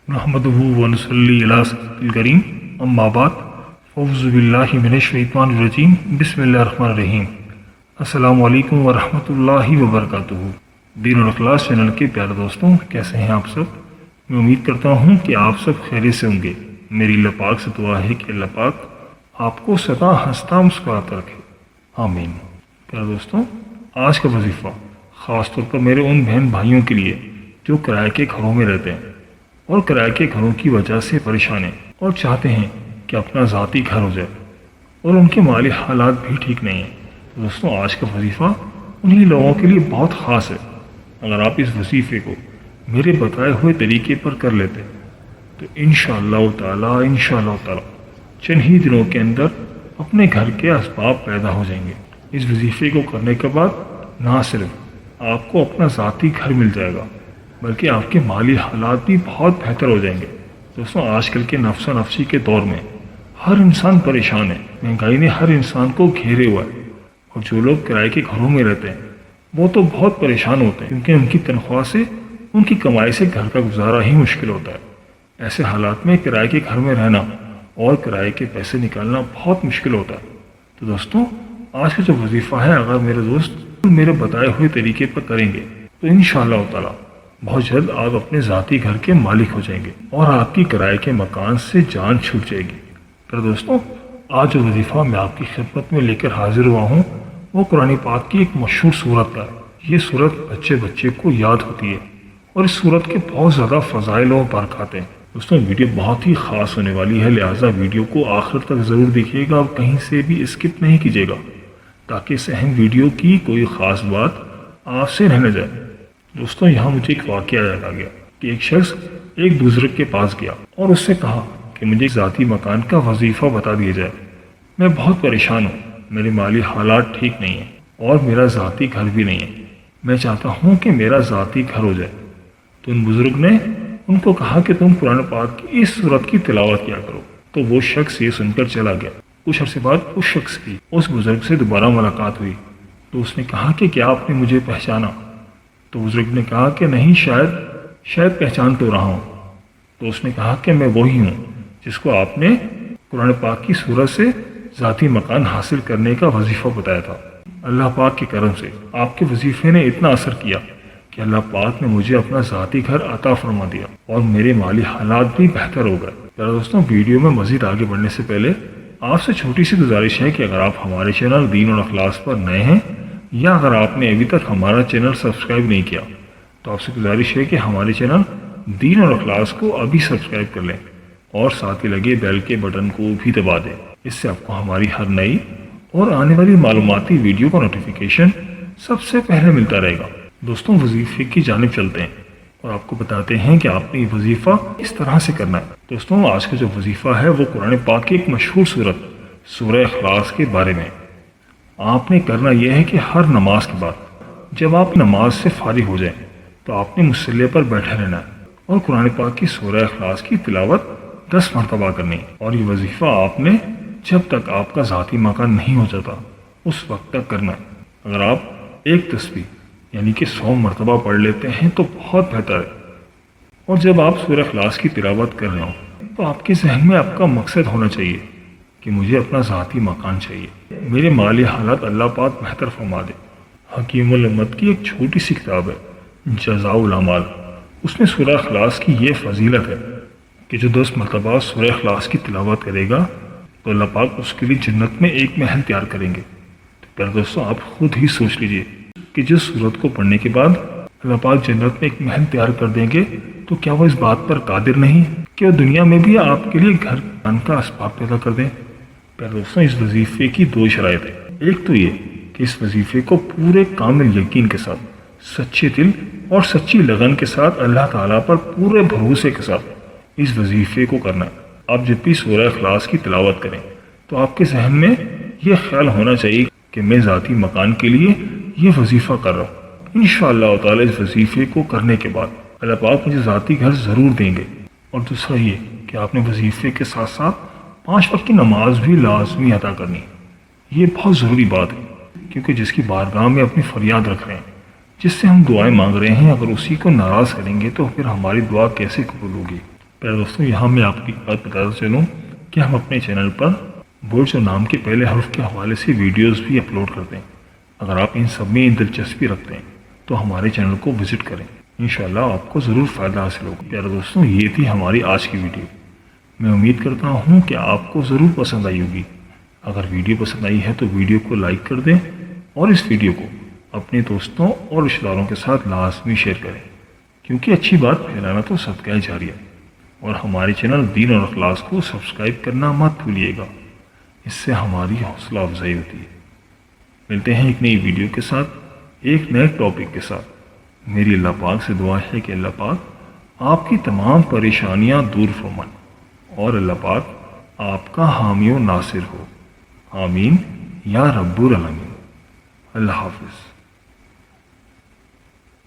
नहमदुहु व नसल्ली अला सय्यिदिल करीम अम्मा बाद फ़अऊज़ु बिल्लाहि मिनश शैतानिर रजीम बिस्मिल्लाहिर्रहमानिर रहीम। अस्सलामु अलैकुम व रहमतुल्लाहि व बरकातुहू। दीन और इखलास चैनल के प्यारे दोस्तों, कैसे हैं आप सब? मैं उम्मीद करता हूँ कि आप सब खैरियत से होंगे। मेरी अल्लाह पाक से दुआ है कि अल्लाह पाक आपको सदा हंसता मुस्कुराता रखे, आमीन। प्यारे दोस्तों, आज का वजीफ़ा ख़ास तौर पर मेरे उन बहन भाइयों के लिए जो किराए के घरों में रहते हैं और किराए के घरों की वजह से परेशान हैं और चाहते हैं कि अपना ज़ाती घर हो जाए और उनके माली हालात भी ठीक नहीं हैं। तो दोस्तों, आज का वजीफ़ा उन्हीं लोगों के लिए बहुत ख़ास है। अगर आप इस वजीफ़े को मेरे बताए हुए तरीके पर कर लेते हैं तो इंशाअल्लाह ताला चंद ही दिनों के अंदर अपने घर के असबाब पैदा हो जाएंगे। इस वजीफ़े को करने के बाद ना सिर्फ आपको अपना ज़ाती घर मिल जाएगा बल्कि आपके माली हालात भी बहुत बेहतर हो जाएंगे। दोस्तों, आजकल के नफ्सा नफसी के दौर में हर इंसान परेशान है। महंगाई ने हर इंसान को घेरे हुआ है और जो लोग किराए के घरों में रहते हैं वो तो बहुत परेशान होते हैं क्योंकि उनकी तनख्वाह से, उनकी कमाई से घर का गुजारा ही मुश्किल होता है। ऐसे हालात में किराए के घर में रहना और किराए के पैसे निकालना बहुत मुश्किल होता है। तो दोस्तों, आज का जो वजीफ़ा है, अगर मेरे दोस्त मेरे बताए हुए तरीके पर करेंगे तो इंशाअल्लाह ताला बहुत जल्द आप अपने ज़ाती घर के मालिक हो जाएंगे और आपकी किराए के मकान से जान छूट जाएगी। पर दोस्तों, आज जो वजीफ़ा मैं आपकी खिदमत में लेकर हाजिर हुआ हूँ वो कुरान पाक की एक मशहूर सूरत का है। ये सूरत बच्चे बच्चे को याद होती है और इस सूरत के बहुत ज़्यादा फ़ज़ाइल और बरक़ात हैं। दोस्तों, वीडियो बहुत ही ख़ास होने वाली है, लिहाजा वीडियो को आखिर तक ज़रूर देखिएगा और कहीं से भी स्किप नहीं कीजिएगा ताकि इस अहम वीडियो की कोई ख़ास बात आपसे रह न जाए। दोस्तों, यहाँ मुझे एक वाक़या याद आ गया कि एक शख्स एक बुजुर्ग के पास गया और उससे कहा कि मुझे ज़ाती मकान का वजीफ़ा बता दिया जाए। मैं बहुत परेशान हूँ, मेरे माली हालात ठीक नहीं हैं और मेरा ज़ाती घर भी नहीं है। मैं चाहता हूँ कि मेरा ज़ाती घर हो जाए। तो उन बुजुर्ग ने उनको कहा कि तुम कुरान पाक की इस सूरत की तिलावत किया करो। तो वो शख्स ये सुनकर चला गया। कुछ अर्से बाद उस शख्स की उस बुजुर्ग से दोबारा मुलाकात हुई तो उसने कहा कि क्या आपने मुझे पहचाना? तो बुजुर्ग ने कहा कि नहीं, शायद पहचान तो रहा हूँ। तो उसने कहा कि मैं वही हूँ जिसको आपने कुरान पाक की सूरत से ज़ाती मकान हासिल करने का वजीफ़ा बताया था। अल्लाह पाक के करम से आपके वजीफ़े ने इतना असर किया कि अल्लाह पाक ने मुझे अपना ज़ाती घर अता फरमा दिया और मेरे माली हालात भी बेहतर हो गए। यार दोस्तों, वीडियो में मज़ीद आगे बढ़ने से पहले आपसे छोटी सी गुजारिश है कि अगर आप हमारे चैनल दीन और अखलास पर नए हैं या अगर आपने अभी तक हमारा चैनल सब्सक्राइब नहीं किया तो आपसे गुजारिश है कि हमारे चैनल दीन और अखलास को अभी सब्सक्राइब कर लें और साथ ही लगे बेल के बटन को भी दबा दें। इससे आपको हमारी हर नई और आने वाली मालूमाती वीडियो का नोटिफिकेशन सबसे पहले मिलता रहेगा। दोस्तों, वजीफ़े की जानिब चलते हैं और आपको बताते हैं कि आपने ये वजीफ़ा इस तरह से करना है। दोस्तों, आज का जो वजीफ़ा है वो कुरान पाक की एक मशहूर सूरत सूरह इखलास के बारे में। आपने करना यह है कि हर नमाज के बाद जब आप नमाज से फारिग हो जाएं तो आपने मुसल्ले पर बैठे रहना है और कुरान पाक की सूरह इखलास की तिलावत 10 मरतबा करनी है। और ये वजीफ़ा आपने जब तक आपका ज़ाती मकान नहीं हो जाता उस वक्त तक करना है। अगर आप एक तस्बीह यानी कि 100 मरतबा पढ़ लेते हैं तो बहुत बेहतर है। और जब आप सूरह इखलास की तिलावत कर रहे हो तो आपके जहन में आपका मकसद होना चाहिए कि मुझे अपना ज़ाती मकान चाहिए, मेरे माली हालात अल्लाह पाक बेहतर फरमा दे। हकीमुल उम्मत की एक छोटी सी किताब है जज़ाउल अमाल, उसमें सूरह इखलास की ये फजीलत है कि जो 10 मरतबा सूरह इखलास की तिलावत करेगा तो अल्लाह पाक उसके लिए जन्नत में एक महल तैयार करेंगे। तो प्यारे दोस्तों, आप खुद ही सोच लीजिए कि जिस सूरत को पढ़ने के बाद अल्लाह पाक जन्नत में एक महल तैयार कर देंगे तो क्या वो इस बात पर कादिर नहीं है कि वो दुनिया में भी आपके लिए घर का असबाब पैदा कर दें। प्यारे दोस्तों, इस वजीफ़े की 2 शराइत है। एक तो ये कि इस वजीफ़े को पूरे कामिल यकीन के साथ, सच्चे दिल और सच्ची लगन के साथ, अल्लाह ताला पर पूरे भरोसे के साथ इस वजीफ़े को करना है। आप जब भी सूरह इखलास की तिलावत करें तो आपके जहन में ये ख्याल होना चाहिए कि मैं ज़ाती मकान के लिए ये वजीफ़ा कर रहा हूँ। इंशाअल्लाह ताला इस वजीफ़े को करने के बाद अल्लाह पाक मुझे ज़ाती घर ज़रूर देंगे। और दूसरा ये कि आपने वजीफ़े के साथ साथ 5 वक्त की नमाज भी लाजमी अदा करनी है। ये बहुत ज़रूरी बात है क्योंकि जिसकी बारगाह में अपनी फरियाद रख रहे हैं, जिससे हम दुआएं मांग रहे हैं, अगर उसी को नाराज़ करेंगे तो फिर हमारी दुआ कैसे कबूल होगी। پیارے دوستوں، یہاں میں آپ کی بات بتاتا چلوں کہ ہم اپنے چینل پر ورڈز اور نام کے پہلے حرف کے حوالے سے ویڈیوز بھی اپلوڈ کرتے ہیں۔ اگر آپ ان سب میں دلچسپی رکھتے ہیں تو ہمارے چینل کو وزٹ کریں، انشاءاللہ آپ کو ضرور فائدہ حاصل ہوگا۔ پیارے دوستوں، یہ تھی ہماری آج کی ویڈیو۔ میں امید کرتا ہوں کہ آپ کو ضرور پسند آئی ہوگی۔ اگر ویڈیو پسند آئی ہے تو ویڈیو کو لائک کر دیں اور اس ویڈیو کو اپنے دوستوں اور رشتہ داروں کے ساتھ لازمی شیئر کریں، کیونکہ اچھی بات پھیلانا تو صدقہ جاریہ۔ اور ہمارے چینل دین اور اخلاص کو سبسکرائب کرنا مت بھولیے گا، اس سے ہماری حوصلہ افزائی ہوتی ہے۔ ملتے ہیں ایک نئی ویڈیو کے ساتھ، ایک نئے ٹاپک کے ساتھ۔ میری اللہ پاک سے دعا ہے کہ اللہ پاک آپ کی تمام پریشانیاں دور فرمائے اور اللہ پاک آپ کا حامی و ناصر ہو۔ آمین یا رب العالمین۔ اللہ حافظ۔